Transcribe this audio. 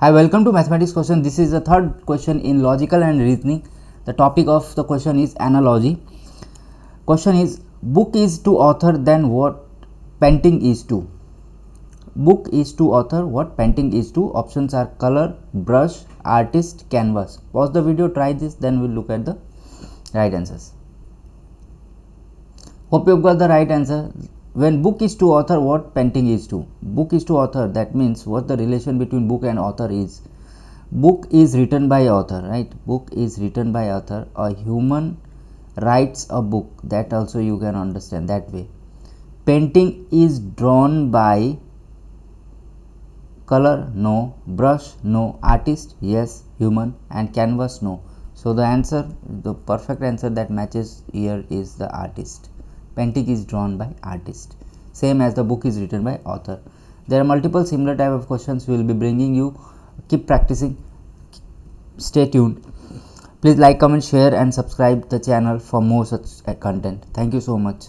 Hi, welcome to Mathematics question. This is the third question in logical and reasoning. The topic of the question is analogy. Question is, book is to author than what painting is to. Book is to author what painting is to. Options are color, brush, artist, canvas. Pause the video, try this, then we'll look at the right answers. Hope you've got the right answer. When book is to author, what painting is to. Book is to author, that means what the relation between book and author is. Book is written by author, right? Book is written by author. A human writes a book, that also you can understand that way. Painting is drawn by color, no. Brush, no. Artist, yes. Human. And canvas, no. So the answer, the perfect answer that matches here is the artist. Painting is drawn by artist, same as the book is written by author. There are multiple similar type of questions we will be bringing you. Keep practicing, stay tuned. Please like, comment, share and subscribe the channel for more such content. Thank you so much.